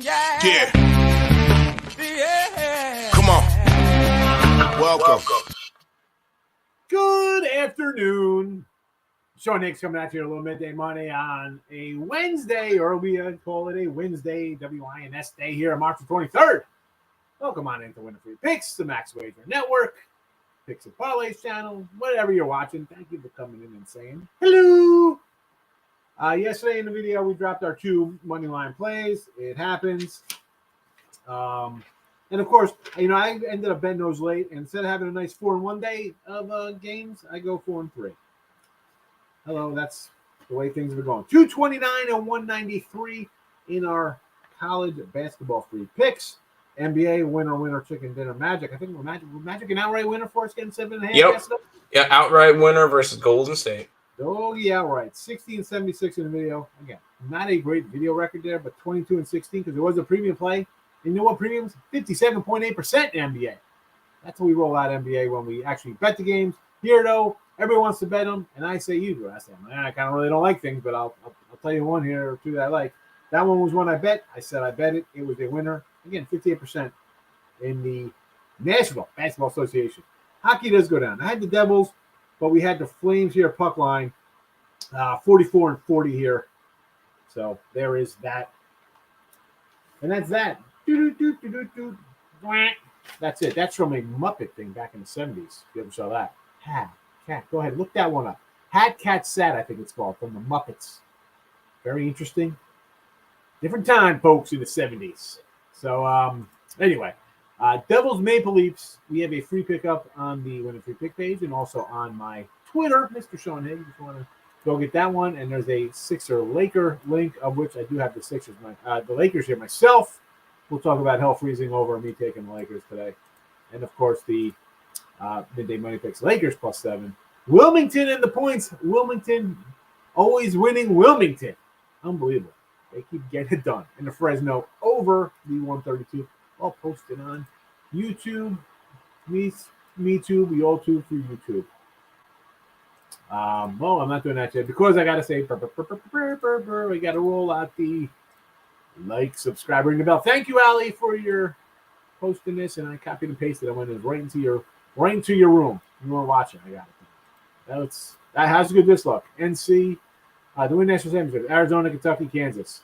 Yeah. Come on. Welcome. Good afternoon. Sean Higgs coming at you a little midday Monday on a Wednesday, or we call it a Wednesday, WINS day here on March the 23rd. Welcome on into Winner Free Picks, the Max Wager Network, Picks and Parlays channel, whatever you're watching. Thank you for coming in and saying hello. Yesterday in the video, we dropped our 2 money line plays. It happens. And of course, I ended up betting those late. And instead of having a nice 4-1 day of games, I go 4-3. Hello, that's the way things are going. 229 and 193 in our college basketball free picks. NBA winner, chicken dinner, Magic. I think we're Magic an outright winner for us, getting 7.5. Yep. Yeah, outright winner versus Golden State. Oh, yeah, right. 16-76 in the video. Again, not a great video record there, but 22-16 because there was a premium play. And you know what premiums? 57.8% in NBA. That's what we roll out NBA when we actually bet the games. Here, though, everyone wants to bet them, and I say you do. I say, I kind of really don't like things, but I'll tell you one here or two that I like. That one was one I bet. I said I bet it. It was a winner. Again, 58% in the National Basketball Association. Hockey does go down. I had the Devils, but we had the Flames here, puck line, 44-40 here. So there is that. And that's that. That's it. That's from a Muppet thing back in the 70s. If you ever saw that. Cat. Go ahead. Look that one up. Hat, Cat, Sat, I think it's called, from the Muppets. Very interesting. Different time, folks, in the 70s. So, anyway, Devils Maple Leafs. We have a free pickup on the Winning Free Pick page and also on my Twitter, Mr. Sean Higgs, if you want to go get that one. And there's a Sixer-Laker link, of which I do have the Sixers, the Lakers here myself. We'll talk about hell freezing over me taking the Lakers today. And, of course, the midday money picks, Lakers +7. Wilmington in the points. Wilmington always winning Wilmington. Unbelievable. They keep getting it done. And the Fresno over the 132. All posted on YouTube. Me too. We all too through YouTube. Well, I'm not doing that yet because I got to say, we got to roll out the like, subscribe, ring the bell. Thank you, Ali, for your posting this. And I copied and pasted. I went right into your room. You weren't watching. I got it. That has a good this look. NC. The Win National Championship, Arizona, Kentucky, Kansas.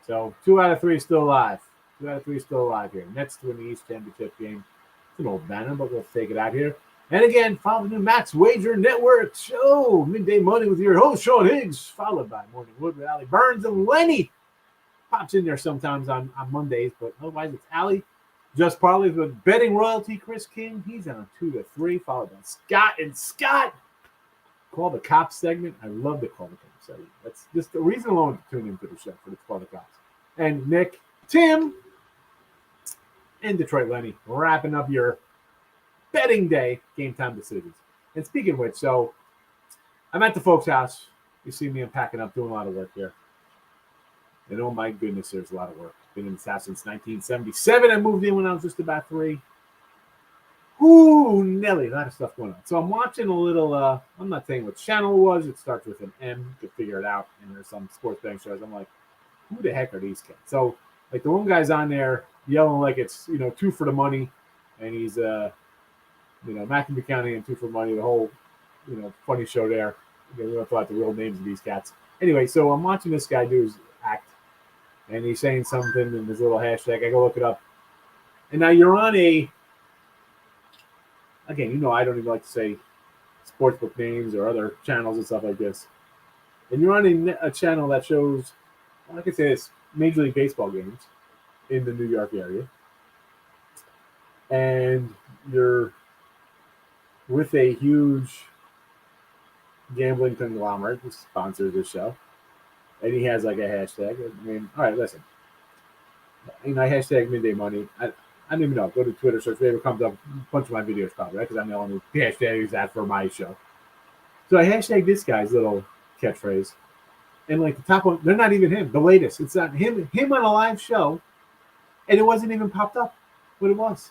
So 2 out of 3 still alive. 2 out of 3 still alive here. Nets to win the East Championship game. It's an old banner, but we'll take it out here. And again, follow the new Max Wager Network show. Midday Money with your host, Sean Higgs, followed by Morning Wood with Ali Burns and Lenny. Pops in there sometimes on Mondays, but otherwise it's Ali. Just Parlays with Betting Royalty, Chris King. He's on 2 to 3, followed by Scott and Scott. Call the Cops segment. I love the Call the Cops segment. That's just the reason alone to tune into the show for the Call the Cops. And Nick, Tim, and Detroit Lenny wrapping up your betting day game time decisions. And speaking of which, so I'm at the folks' house. You see me, I'm packing up, doing a lot of work here. And oh my goodness, there's a lot of work. Been in this house since 1977. I moved in when I was just about 3. Ooh, Nelly, a lot of stuff going on. So I'm watching a little, I'm not saying what channel it was. It starts with an M to figure it out. And there's some sports betting shows. I'm like, who the heck are these kids? So, like, the one guy's on there yelling like it's, 2 for the money. And he's, Macomb County and 2 for money. The whole, funny show there. We don't talk about the real names of these cats. Anyway, so I'm watching this guy do his act. And he's saying something in his little hashtag. I go look it up. And now you're on a, again, I don't even like to say sportsbook names or other channels and stuff like this. And you're on a channel that shows, like I say, this Major League Baseball games in the New York area. And you're with a huge gambling conglomerate who sponsors this show. And he has like a hashtag. I mean, all right, listen. I hashtag midday money. I don't even know. Go to Twitter, search whatever comes up. A bunch of my videos probably, right? Because I'm the only hashtag that for my show. So I hashtag this guy's little catchphrase. And like the top one, they're not even him. The latest. It's not him on a live show. And it wasn't even popped up what it was.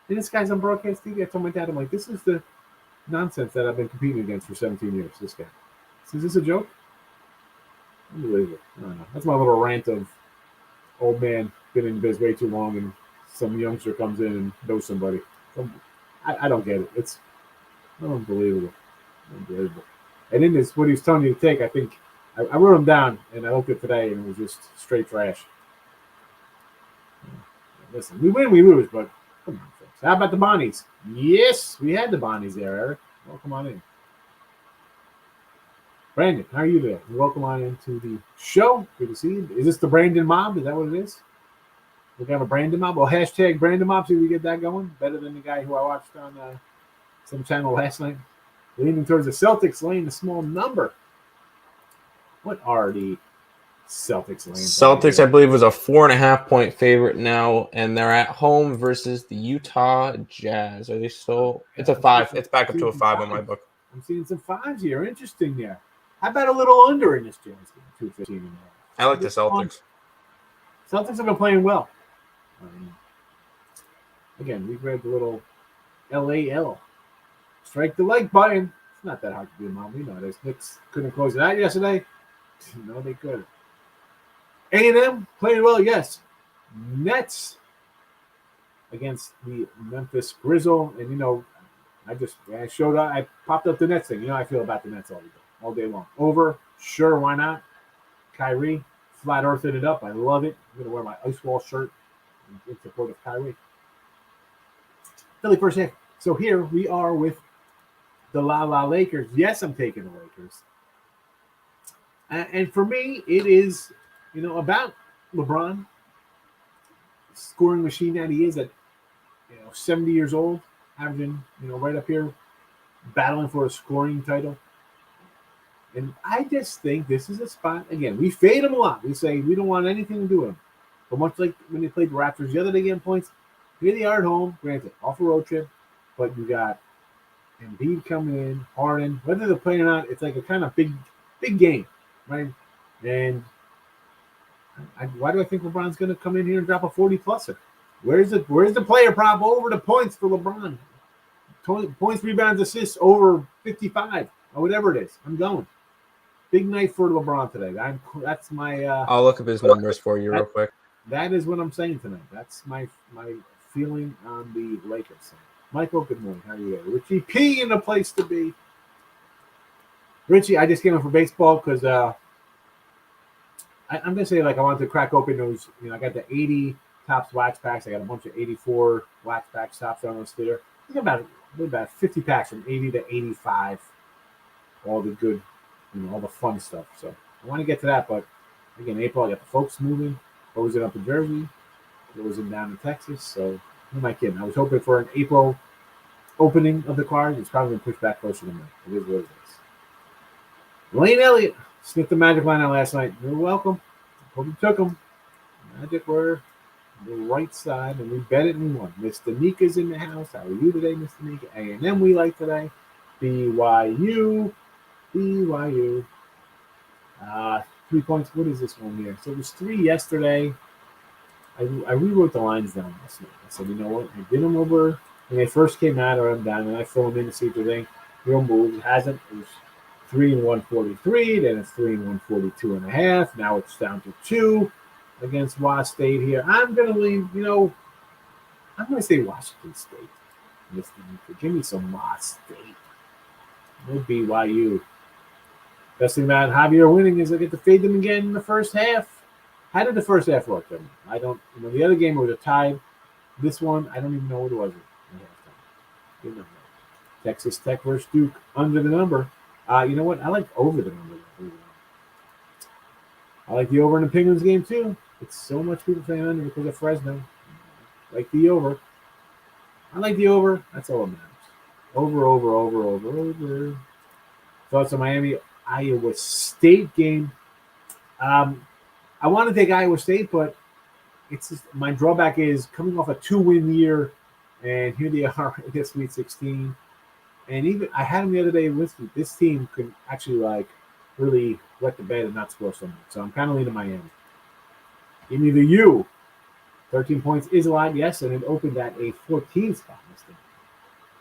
And this guy's on broadcast TV. I told my dad, I'm like, this is the nonsense that I've been competing against for 17 years, this guy. So is this a joke? Unbelievable. I don't know. That's my little rant of old man been in the biz way too long, and some youngster comes in and knows somebody. I don't get it. It's unbelievable. Unbelievable. And in this, what he was telling you to take, I think I wrote them down, and I looked at today, and it was just straight trash. Listen, we win, we lose, but come on, folks. How about the Bonnies? Yes, we had the Bonnies there, Eric. Welcome on in. Brandon, how are you today? Welcome on into the show. Good to see you. Is this the Brandon Mob? Is that what it is? We have a Brandon Mob. Well, hashtag Brandon Mob, see if we get that going. Better than the guy who I watched on some channel last night. Leaning towards the Celtics, laying a small number. What are the Celtics laying? Celtics, I believe, was a 4.5-point favorite now, and they're at home versus the Utah Jazz. Are they still? It's a 5. It's back up to a 5 on my book. I'm seeing some 5s here. Interesting there. How about a little under in this Jazz game? 215. I like the Celtics. Celtics have been playing well. Again, we grabbed a little LAL. Strike the like button. It's not that hard to do, Mom. We know this. Knicks couldn't close it out yesterday. No, they could. A&M playing well, yes. Nets against the Memphis Grizzle. And, you know, I showed up. I popped up the Nets thing. You know how I feel about the Nets all day long. Over, sure, why not? Kyrie, flat earthing it up. I love it. I'm going to wear my Ice Wall shirt in support of Kyrie. Philly first half. So here we are with the La Lakers. Yes, I'm taking the Lakers. And for me, it is, you know, about LeBron, scoring machine that he is at, 70 years old, averaging, right up here, battling for a scoring title. And I just think this is a spot. Again, we fade him a lot. We say we don't want anything to do with him. But much like when they played the Raptors the other day getting points, here they are at home, granted, off a road trip, but you got Embiid coming in, Harden. Whether they're playing or not, it's like a kind of big game, right? And why do I think LeBron's going to come in here and drop a 40-pluser? Where's the player prop over the points for LeBron? Points, rebounds, assists over 55 or whatever it is. I'm going. Big night for LeBron today. That's my. I'll look up his numbers for you real quick. That is what I'm saying tonight. That's my feeling on the Lakers. Michael, good morning. How are you? Richie P in the place to be. Richie, I just came in for baseball because I'm gonna say, like, I wanted to crack open those. I got the 80 Tops wax packs. I got a bunch of 84 wax packs Tops on those there. I think about 50 packs from 80 to 85. All the good, all the fun stuff. So I want to get to that, but again, April, I got the folks moving. Closing up in Jersey, closing down in Texas. So who am I kidding? I was hoping for an April opening of the cars. It's probably going to push back closer to me. It is what it is. Lane Elliott sniffed the Magic line out last night. You're welcome. Hope you took them. Magic were the right side, and we bet it and won. Mr. Nika's in the house. How are you today, Mr. Nika? A&M we like today. BYU. 3 points. What is this one here? So it was 3 yesterday. I rewrote the lines down last night. I said, you know what? I did them over when they first came out, or I'm down, and I fill them in to see if there's any real moves. It hasn't. It was 3 and 143. Then it's 3 and 142.5. Now it's down to 2 against Washington State here. I'm gonna leave. I'm gonna say Washington State. Give me some Washington State. No BYU. Best thing about Javier winning is I get to fade them again in the first half. How did the first half work then? I don't. The other game was a tie. This one, I don't even know what it was. Texas Tech versus Duke under the number. You know what? I like over the number. I like the over in the Penguins game too. It's so much people playing under because of Fresno. Like the over. I like the over. That's all that matters. Over. Thoughts on Iowa State game. I want to take Iowa State, but it's just, my drawback is coming off a 2-win year, and here they are in the Sweet 16. And even I had them the other day. This team could actually really wet the bed and not score so much. So I'm kind of leaning Miami. Give me the U. 13 points is a lot, yes, and it opened at a 14 spot.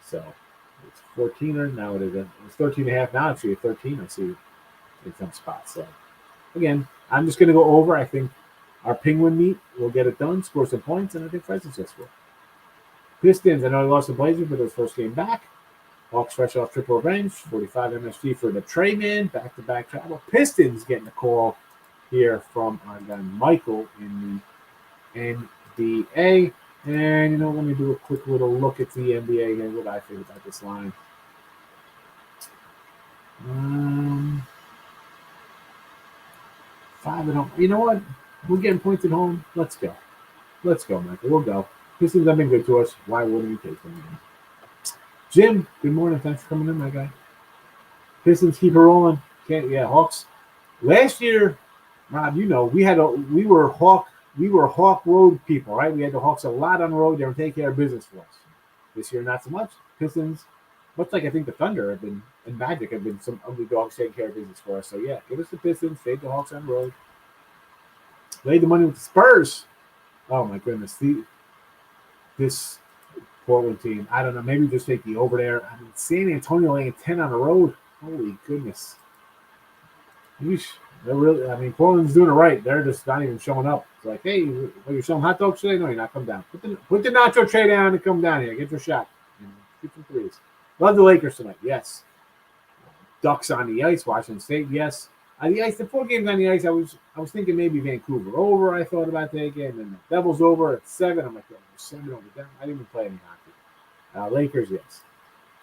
So it's 14er now. It's 13.5 now. Actually, 13. I see in some spots. So again, I'm just going to go over. I think our Penguin meet will get it done, score some points, and I think Fred's successful. Pistons, I know they lost the Blazers, but it was first game back. Hawks fresh off triple revenge, 45 MSG for the Trey man, back-to-back travel. Pistons getting a call here from our guy Michael in the NBA. And, let me do a quick little look at the NBA here. What I think about this line. 5-0. You know what? We're getting points at home. Let's go. Let's go, Michael. We'll go. Pistons have been good to us. Why wouldn't we take them again? Jim, good morning. Thanks for coming in, my guy. Pistons keep it rolling. Hawks. Last year, Rob, we were Hawk road people, right? We had the Hawks a lot on the road. They were taking care of business for us. This year, not so much. Pistons, much like I think the Thunder have been and Magic have been some ugly dogs taking care of business for us. So yeah, give us the Pistons, fade the Hawks on the road. Laid the money with the Spurs. Oh my goodness, this Portland team. I don't know. Maybe just take the over there. I mean, San Antonio laying 10 on the road. Holy goodness. Yeesh. They're really. I mean, Portland's doing it right. They're just not even showing up. It's like, hey, you're selling hot dogs today? No, you're not. Come down. Put the nacho tray down and come down here. Get your shot. Shoot some threes. Love the Lakers tonight. Yes. Ducks on the ice. Washington State. Yes. On the ice. The 4 games on the ice. I was thinking maybe Vancouver over. I thought about taking, and then the Devils over at 7. I'm like, 7 over them. I didn't even play any hockey. Lakers. Yes.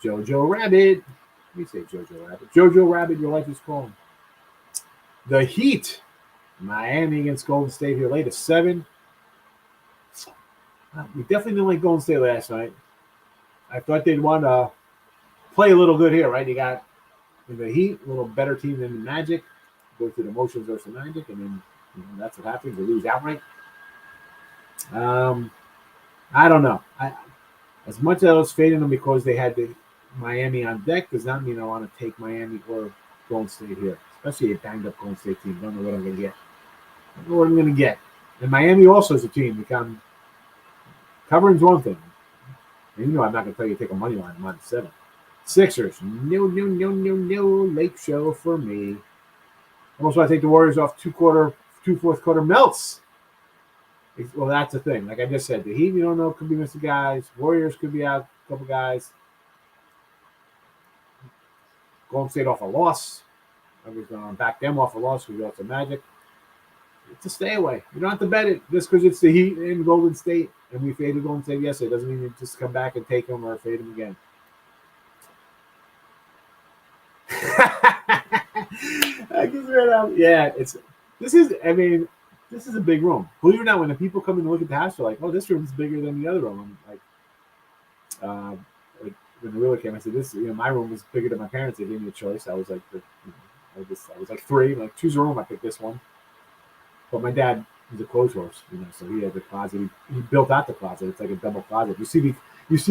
Jojo Rabbit. Let me say Jojo Rabbit. Jojo Rabbit. Your life is calling. The Heat, Miami against Golden State here late at 7. We definitely didn't like Golden State last night. I thought they'd want to play a little good here, right? You got the Heat, a little better team than the Magic. Go through the motions versus the Magic, and then that's what happens. They lose outright. I don't know. As much as I was fading them because they had the Miami on deck, does not mean I want to take Miami or Golden State here. Especially a banged-up Golden State team. Don't know what I'm going to get. Don't know what I'm going to get. And Miami also is a team. Covering's one thing. And I'm not going to tell you to take a money line. I'm on 7. Sixers. No. Late show for me. Almost want to take the Warriors off 2 fourth quarter melts. Well, that's the thing. Like I just said, the Heat, you don't know, could be missing guys. Warriors could be out a couple guys. Golden State off a loss. I was going to back them off a loss because we got the Magic. It's a stay away. You don't have to bet it just because it's the Heat in Golden State and we faded Golden State yesterday. It doesn't mean you just come back and take them or fade them again. I just read out. Yeah, this is a big room. Believe it or not, when the people come in and look at the house, they're like, "Oh, this room's bigger than the other room." I'm like, when the realtor came, I said, "This, my room was bigger than my parents. They gave me a choice." I was like, I was like 3. I'm like, choose a room. I picked this one. But my dad was a clothes horse, so he had the closet. He built out the closet. It's like a double closet. You see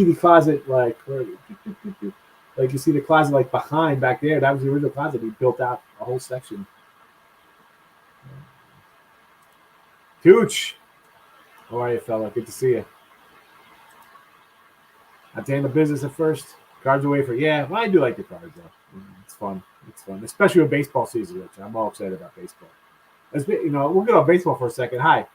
the closet like you see the closet like behind back there. That was the original closet. He built out a whole section. Tooch, how are you, fella? Good to see you. At the end of business at first. Cards away for well, I do like the cards though. It's fun. It's fun, especially with baseball season, which I'm all excited about baseball. We'll get on baseball for a second. Hi.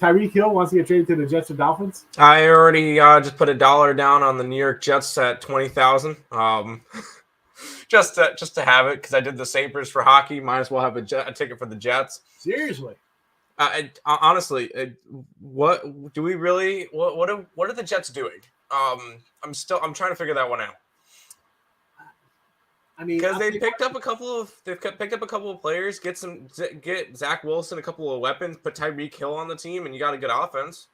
Tyreek Hill wants to get traded to the Jets or Dolphins. I already just put $1 down on the New York Jets at 20,000. Just to have it because I did the Sabres for hockey. Might as well have a ticket for the Jets. Seriously. Honestly, what do we really? What are the Jets doing? I'm trying to figure that one out. I mean, because they've picked up a couple of players, get Zach Wilson a couple of weapons, put Tyreek Hill on the team, and you got a good offense.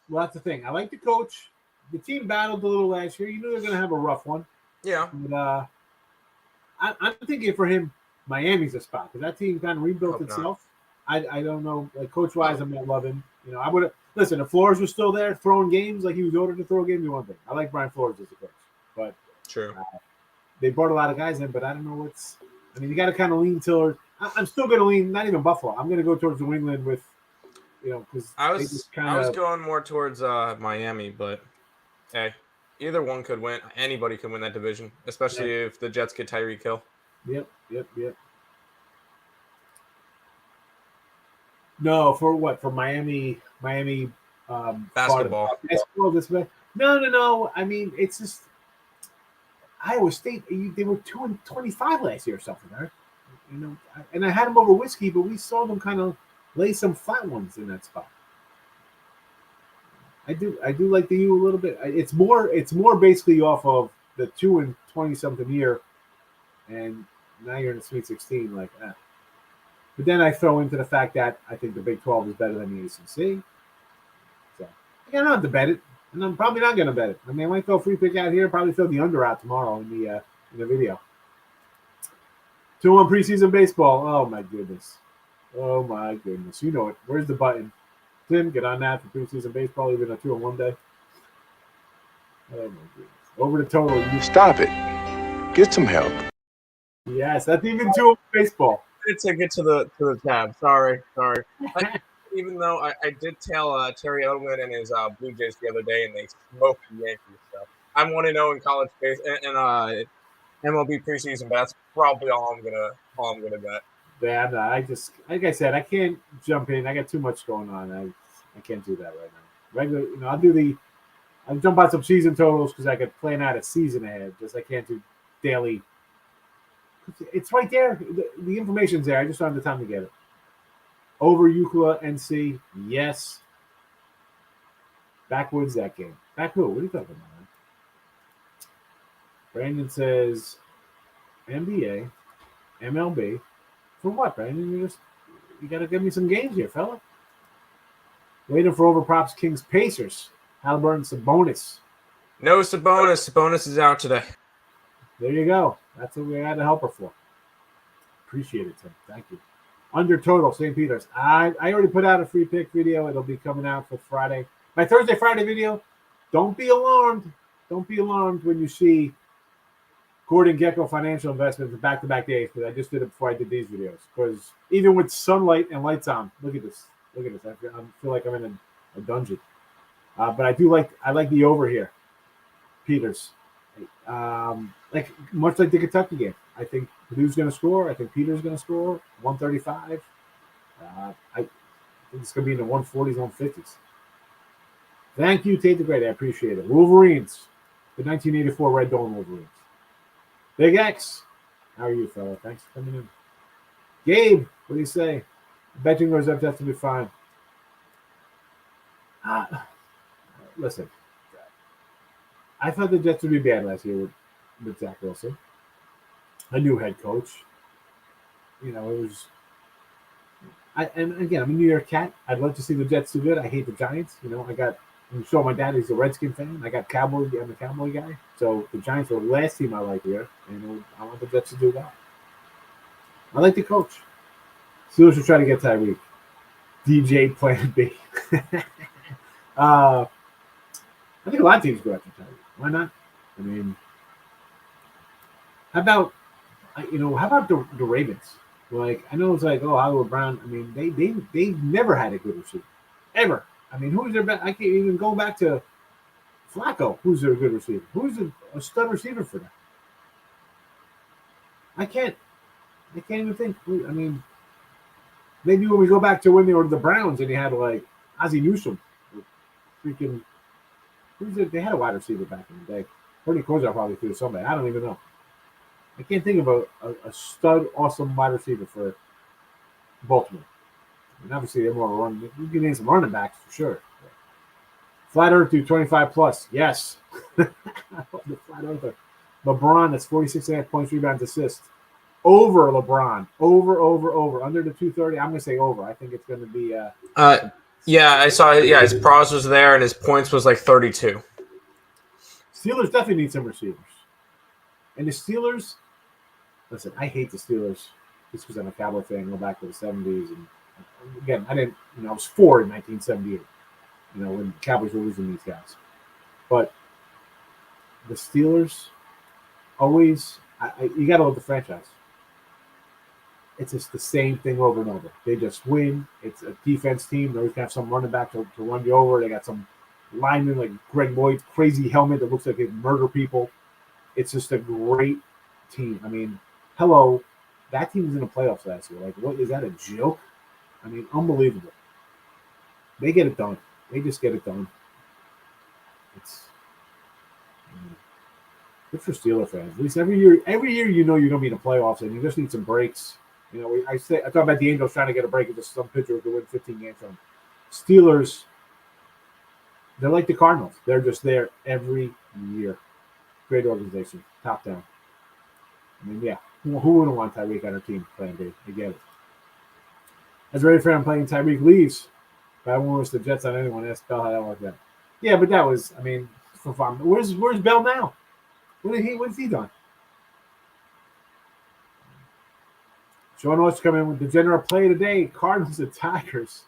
Well, that's the thing. I like the coach. The team battled a little last year. You knew they're going to have a rough one. Yeah. But, I'm thinking for him, Miami's a spot because that team kind of rebuilt itself. I don't know, like coach-wise, I'm not loving. I would have listen. If Flores was still there throwing games like he was ordered to throw games, one thing. I like Brian Flores as a coach, but true. They brought a lot of guys in, but I don't know what's. I mean, you got to kind of lean toward. I'm still going to lean, not even Buffalo. I'm going to go towards New England with, because I was going more towards Miami, but hey, either one could win. Anybody can win that division, especially if the Jets get Tyreek Hill. Yep. No, for what? For Miami, Basketball. basketball. No. I mean, it's just Iowa State. They were 2-25 last year or something, right? And I had them over whiskey, but we saw them kind of lay some flat ones in that spot. I do like the U a little bit. It's more basically off of the 2-20 something year, and now you're in the Sweet 16, like that. But then I throw into the fact that I think the Big 12 is better than the ACC. So I don't have to bet it, and I'm probably not going to bet it. I mean, I might throw a free pick out here, probably throw the under out tomorrow in the video. 2-1 preseason baseball. Oh my goodness. You know it. Where's the button? Tim, get on that for preseason baseball, even a 2-1 day. Oh my goodness. Over the total. Stop it. Get some help. Yes, that's even 2-1 baseball. To get to the tab. Sorry. Even though I did tell Terry Edelman and his Blue Jays the other day, and they smoked the Yankees. So I'm 1-0 in college base and MLB preseason, but that's probably all I'm gonna bet. Yeah, no, I just like I said, I can't jump in. I got too much going on. I can't do that right now. Regular, I'll jump on some season totals because I could plan out a season ahead. Just I can't do daily. It's right there. The information's there. I just don't have the time to get it. Over UCLA NC, yes. Backwoods that game. Back who? What are you talking about, man? Brandon says NBA, MLB. For what, Brandon? You got to give me some games here, fella. Waiting for over props, Kings, Pacers. Halliburton, Sabonis. No Sabonis. Sabonis is out today. There you go. That's what we had to help her for. Appreciate it, Tim. Thank you. Under total, St. Peter's. I already put out a free pick video. It'll be coming out for Friday. My Thursday, Friday video. Don't be alarmed. Don't be alarmed when you see Gordon Gecko Financial Investments back-to-back days, because I just did it before I did these videos. Because even with sunlight and lights on, look at this. I feel like I'm in a dungeon. But I like the over here, Peters. Like much like the Kentucky game. I think Purdue's going to score. I think Peter's going to score. 135. I think it's going to be in the 140s, 150s. Thank you, Tate the Great. I appreciate it. Wolverines. The 1984 Red Dawn Wolverines. Big X. How are you, fella? Thanks for coming in. Gabe, what do you say? Betting goes up, to be fine. Listen. I thought the Jets would be bad last year with Zach Wilson. A new head coach. It was. And again, I'm a New York cat. I'd love to see the Jets do good. I hate the Giants. I'm sure my dad is a Redskin fan. I'm a Cowboy guy. So the Giants are the last team I like here, and I want the Jets to do well. I like the coach. Steelers should try to get Tyreek. DJ Plan B. I think a lot of teams go after Tyreek. Why not? I mean, how about the Ravens? Like, I know it's like, Hollywood Brown. I mean, they've never had a good receiver, ever. I mean, who's their best? I can't even go back to Flacco. Who's their good receiver? Who's a stud receiver for them? I can't even think. I mean, maybe when we go back to when they were the Browns and you had like Ozzie Newsome, freaking. They had a wide receiver back in the day. Bernie Kosar probably threw somebody. I don't even know. I can't think of a stud, awesome wide receiver for Baltimore. And obviously, they're more of a run. You can name some running backs for sure. Flat Earth do 25 plus. Yes. I love the Flat Earther. LeBron, that's 46.5 points, rebounds, assists. Over LeBron. Over. Under the 230, I'm going to say over. I think it's going to be. Yeah, I saw it. Yeah, his pros was there, and his points was like 32. Steelers definitely need some receivers. And the Steelers, listen, I hate the Steelers just because I'm a Cowboy fan, go back to the 70s. And again, I was 4 in 1978, when the Cowboys were losing these guys. But the Steelers always, you got to love the franchise. It's just the same thing over and over. They just win. It's a defense team. They always have some running back to run you over. They got some lineman like Greg Boyd's crazy helmet that looks like it murder people. It's just a great team. I mean, hello, that team was in the playoffs last year. Like, what is that, a joke? I mean, unbelievable. They get it done. They just get it done. It's good for Steeler fans. At least every year you're going to be in the playoffs, and you just need some breaks. I talk about the Angels trying to get a break and just some pitcher who can win 15 games from Steelers. They're like the Cardinals. They're just there every year. Great organization, top down. I mean, yeah, who wouldn't want Tyreek on their team playing B? I get it. As a Ready fan, I'm playing Tyreek leaves, but I won't wish the Jets on anyone. Ask Bell how that worked out. Yeah, but that was, I mean, for fun. Where's Bell now? What's he done? Sean wants to come in with the general play today. Cardinals and Tigers.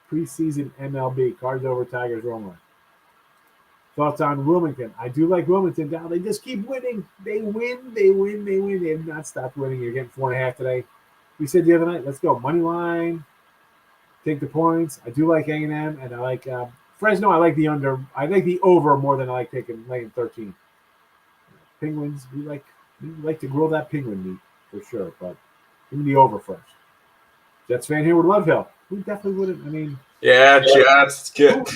Preseason MLB. Cards over Tigers wrong line. Thoughts on Wilmington? I do like Wilmington. Now they just keep winning. They win. They have not stopped winning. You're getting 4.5 today. We said the other night, let's go money line. Take the points. I do like A&M, and I like Fresno. I like the under. I like the over more than I like laying 13. Penguins. We like to grill that penguin meat for sure, but give me the over first. Jets fan here would love Hill. Who definitely wouldn't? I mean, yeah, Jets. Good.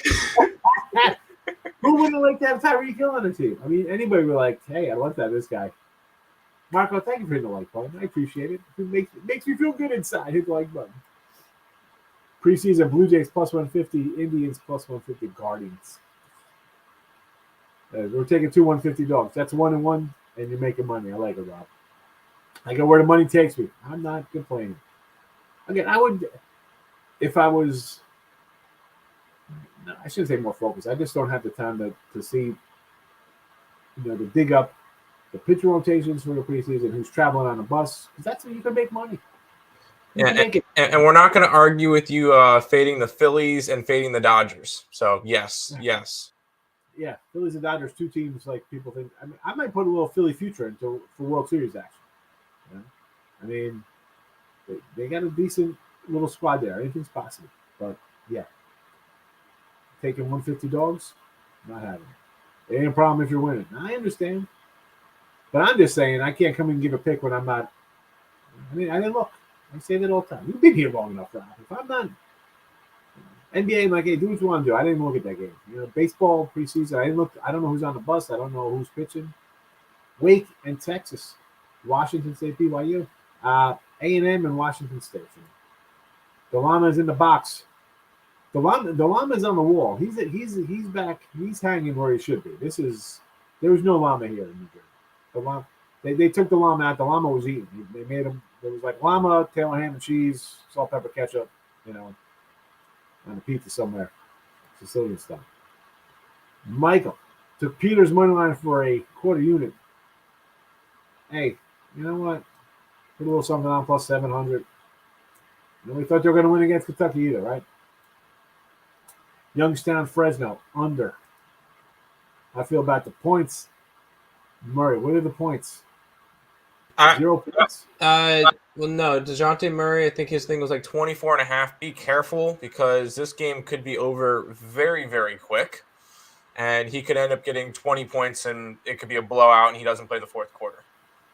Who wouldn't like to have Tyreek Hill on the team? I mean, anybody would be like, hey, I love that this guy. Marco, thank you for hitting the like button. I appreciate it. It makes me feel good inside. Hit the like button. Preseason Blue Jays plus 150, Indians plus 150, Guardians. We're taking 2 150 dogs. That's 1-1, and you're making money. I like it, Rob. I go where the money takes me. I'm not complaining. Again, I would, if I was, no, I shouldn't say more focused. I just don't have the time to see, to dig up the pitcher rotations for the preseason, who's traveling on a bus, because that's where you can make money. And we're not going to argue with you fading the Phillies and fading the Dodgers. So, yes. Yeah, Phillies and Dodgers, two teams like people think. I mean, I might put a little Philly future for World Series action. I mean, they got a decent little squad there. Anything's possible. But, yeah. Taking 150 dogs, not having it. It ain't a problem if you're winning. I understand. But I'm just saying I can't come and give a pick when I'm not. I mean, I didn't look. I say that all the time. You've been here long enough, Rob. If I'm not NBA, I'm like, hey, do what you want to do. I didn't look at that game. Baseball preseason, I didn't look. I don't know who's on the bus. I don't know who's pitching. Wake and Texas, Washington State, BYU, A&M and Washington State. The Llama's in the box. The Llama's on the wall. He's back. He's hanging where he should be. There was no Llama here in New Jersey. The llama, they took the llama out. The llama was eaten. They made him. There was like llama, tail, ham, and cheese, salt, pepper, ketchup, on a pizza somewhere, Sicilian stuff. Michael took Peter's money line for a quarter unit. Hey, you know what? Put a little something on plus 700. We thought they were going to win against Kentucky either, right? Youngstown, Fresno, under. I feel about the points. Murray, what are the points? 0 points. Well, no, DeJounte Murray, I think his thing was like 24.5. Be careful because this game could be over very, very quick. And he could end up getting 20 points and it could be a blowout and he doesn't play the fourth quarter.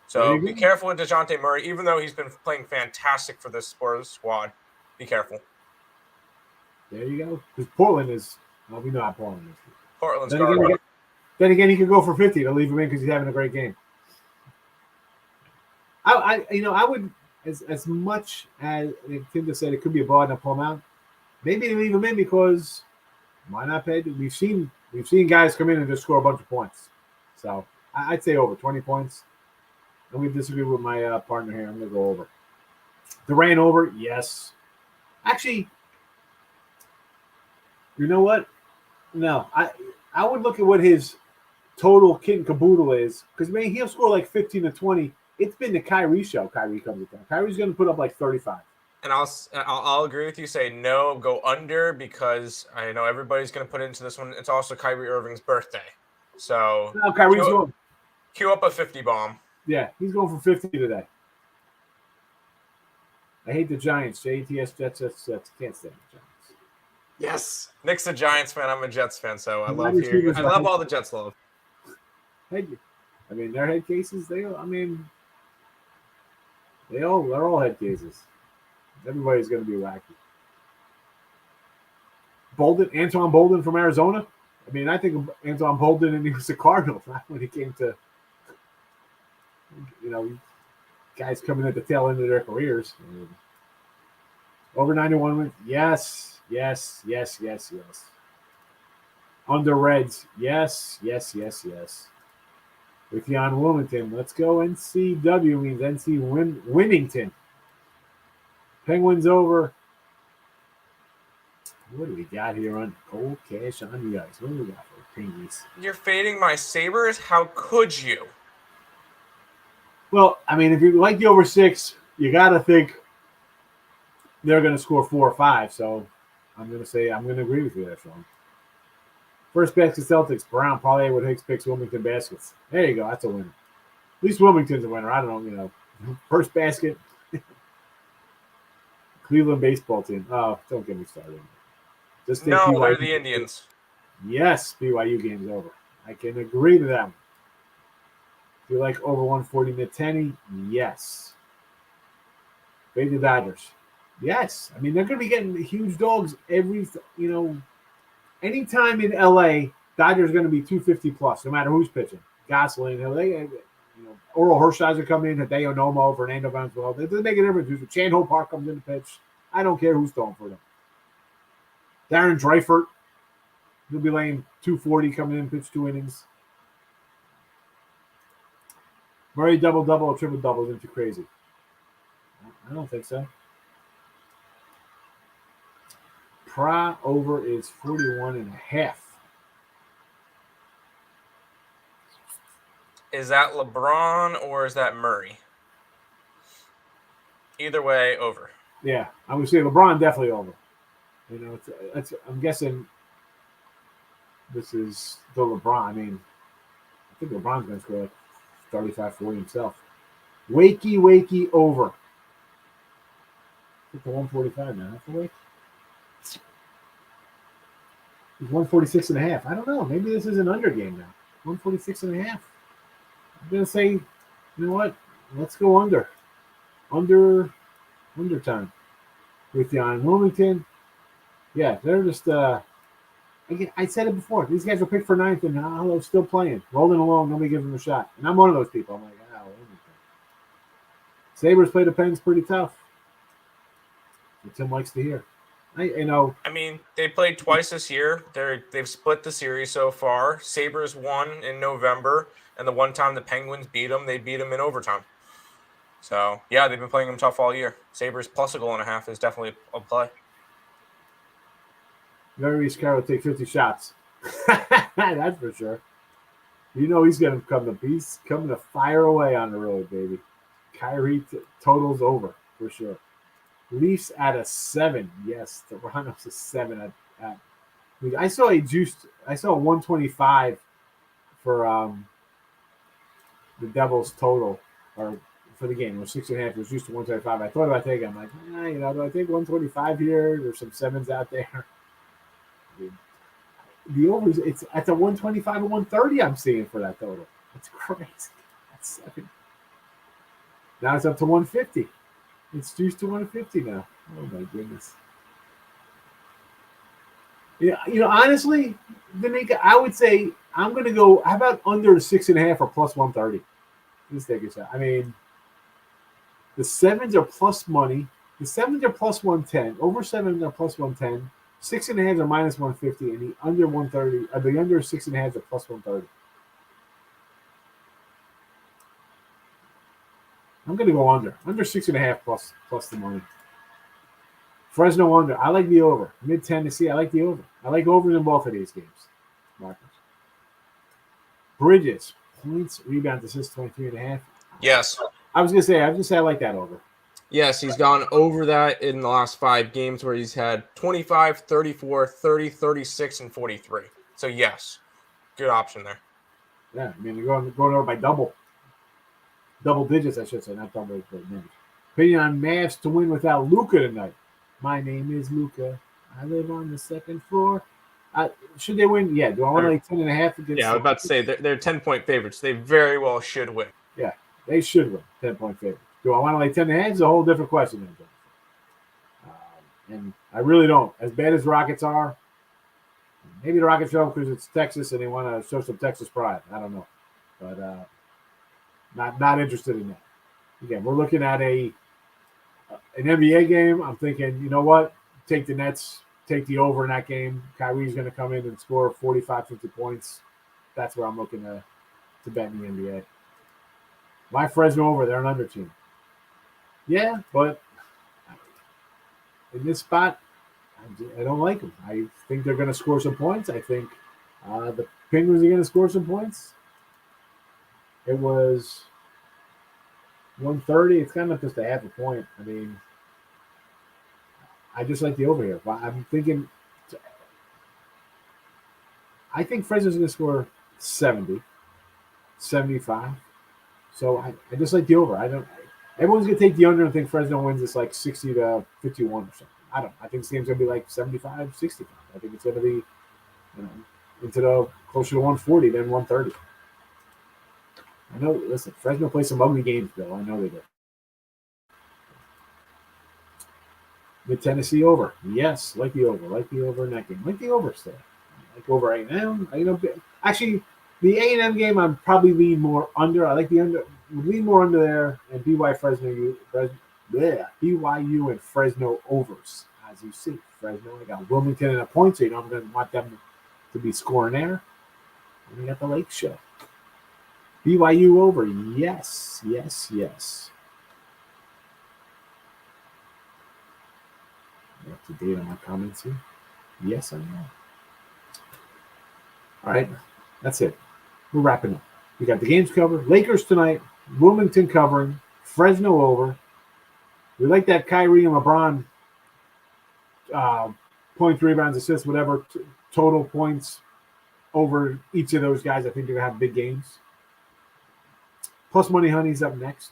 So be careful with DeJounte Murray, even though he's been playing fantastic for this Spurs squad. Be careful. There you go. Because Portland is, well, we know how Portland is. Portland's Then again, he could go for 50 to leave him in because he's having a great game. I would, as much as Tim just said, it could be a blowout and pull him out. Maybe they leave him in because why not pay? We've seen guys come in and just score a bunch of points. So I'd say over 20 points. I'm going to disagree with my partner here. I'm going to go over. Durant over, yes. Actually, you know what? No, I would look at what his total kit and caboodle is because he'll score like 15 to 20. It's been the Kyrie show. Kyrie comes to town. Kyrie's going to put up like 35. And I'll agree with you. Say no, go under because I know everybody's going to put into this one. It's also Kyrie Irving's birthday, so no, Kyrie's going. Cue up a 50 bomb. Yeah, he's going for 50 today. I hate the Giants. Jets. Can't stand the Giants. Yes, Nick's a Giants fan. I'm a Jets fan, so I love all the Jets love. Their head cases. They're all head cases. Everybody's going to be wacky. Antoine Bolden from Arizona. I mean, I think of Antoine Bolden, and he was a Cardinal when he came to, guys coming at the tail end of their careers. Over 91 wins. Yes. Under Reds. Yes. With Jan Wilmington. Let's go NCW means NC Winnington. Penguins over. What do we got here on cold cash on you guys? What do we got for Penguins? You're fading my Sabres? How could you? Well, I mean, if you like the over 6, you got to think they're going to score 4 or 5. So I'm going to agree with you there, Sean. First basket Celtics, Brown, parlay with Higgs picks Wilmington baskets. There you go. That's a winner. At least Wilmington's a winner. I don't know, first basket. Cleveland baseball team. Oh, don't get me started. Just no, they're the Indians. Yes, BYU game's over. I can agree to that one. Do you like over 140 Nittany? Yes. Fade the Dodgers. Yes. I mean, they're going to be getting huge dogs anytime in LA, Dodgers are going to be 250 plus, no matter who's pitching. Gosselin, Oral Hershiser coming in, Hideo Nomo, Fernando Valenzuela. It doesn't make a difference. Chan Ho Park comes in to pitch. I don't care who's throwing for them. Darren Dreifert, he'll be laying 240 coming in, pitch 2 innings. Murray double-double or triple-double isn't too crazy. I don't think so. Pra over is 41.5. Is that LeBron or is that Murray? Either way, over. Yeah, I would say LeBron definitely over. I'm guessing this is the LeBron. I mean, I think LeBron's going to score like 35, 40 himself. Wakey over. It's the 145 now. That's the wake. He's 146.5. I don't know. Maybe this is an under game now. 146.5. I'm going to say, you know what? Let's go under. Under time. With Jan Wilmington. Yeah, they're just, I said it before. These guys are picked for 9th and they're still playing. Rolling along, nobody gives them a shot. And I'm one of those people. I'm like, Wilmington. Sabres play the Pens pretty tough. What Tim likes to hear. I mean, they played twice this year. They've split the series so far. Sabres won in November, and the one time the Penguins beat them, they beat them in overtime. So, yeah, they've been playing them tough all year. Sabres plus a goal and a half is definitely a play. Maurice Carroll take 50 shots. That's for sure. He's going to he's coming to fire away on the road, baby. Kyrie totals over for sure. Leafs at a 7. Yes, Toronto's a 7 at I saw a 125 for the Devils total or for the game. It was 6.5. It was juiced to 125. I thought about taking it. I'm like, do I take 125 here? There's some 7s out there. The overs, it's at the 125 and 130 I'm seeing for that total. That's crazy. That's 7. Now it's up to 150. It's juiced to 150 now. Oh my goodness. Yeah, honestly, Danica, I would say I'm going to go. How about under 6.5 or plus 130? Let's take a shot. I mean, the 7s are plus money. The 7s are plus 110. Over 7 are plus 110. 6.5 are minus 150, and the under 130. The under 6.5 are plus 130. I'm going to go under 6.5 plus the money. Fresno under. I like the over. Mid Tennessee. I like the over. I like overs in both of these games. Marcus. Bridges points rebound assists 23.5. Yes. I was going to say I like that over. Yes, he's gone over that in the last 5 games where he's had 25, 34, 30, 36, and 43. So, yes, good option there. Yeah, I mean, you're going over by double digits, I should say, not double digits. Opinion on Mavs to win without Luka tonight. My name is Luka. I live on the 2nd floor. Should they win? Yeah. Do I want to like 10.5 against? Yeah, I was about to say they're 10-point favorites. They very well should win. Yeah, they should win 10-point favorites. Do I want to lay 10.5? It's a whole different question. And I really don't. As bad as Rockets are, maybe the Rockets show because it's Texas and they want to show some Texas pride. I don't know. But not interested in that. Again, we're looking at an NBA game. I'm thinking, you know what? Take the Nets, take the over in that game. Kyrie's going to come in and score 45, 50 points. That's where I'm looking to bet in the NBA. My Fresno over, they're an under team. Yeah, but in this spot, I don't like them. I think they're going to score some points. I think the Penguins are going to score some points. It was 130. It's kind of just a half a point. I mean, I just like the over here. I'm thinking, I think Fresno's going to score 70, 75. So I just like the over. Everyone's going to take the under and think Fresno wins this like 60 to 51 or something. I think this game's going to be like 75, 65. I think it's going to be, into the closer to 140 than 130. I know, listen, Fresno plays some ugly games, Bill. I know they do. Mid-Tennessee over. Yes, like the over. Like the over in that game. Like the over still. Like over A&M. Actually, the A&M game, I'm probably lean more under. I like the under. Lean more under there. And BYU and Fresno overs. As you see, Fresno, I got Wilmington in a point, so I'm going to want them to be scoring there. And we got the Lake Show. BYU over. Yes, yes, yes. I'm up to date on my comments here. Yes, I am. All right, that's it. We're wrapping up. We got the games covered. Lakers tonight. Wilmington covering. Fresno over. We like that Kyrie and LeBron point, rebounds, assists, whatever, total points over each of those guys. I think they're going to have big games. Plus Money Honey's up next.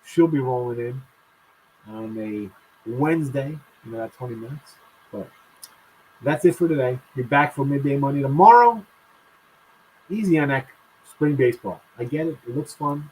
She'll be rolling in on a Wednesday, about 20 minutes. But that's it for today. Be back for Midday Money tomorrow. Easy on that spring baseball. I get it. It looks fun.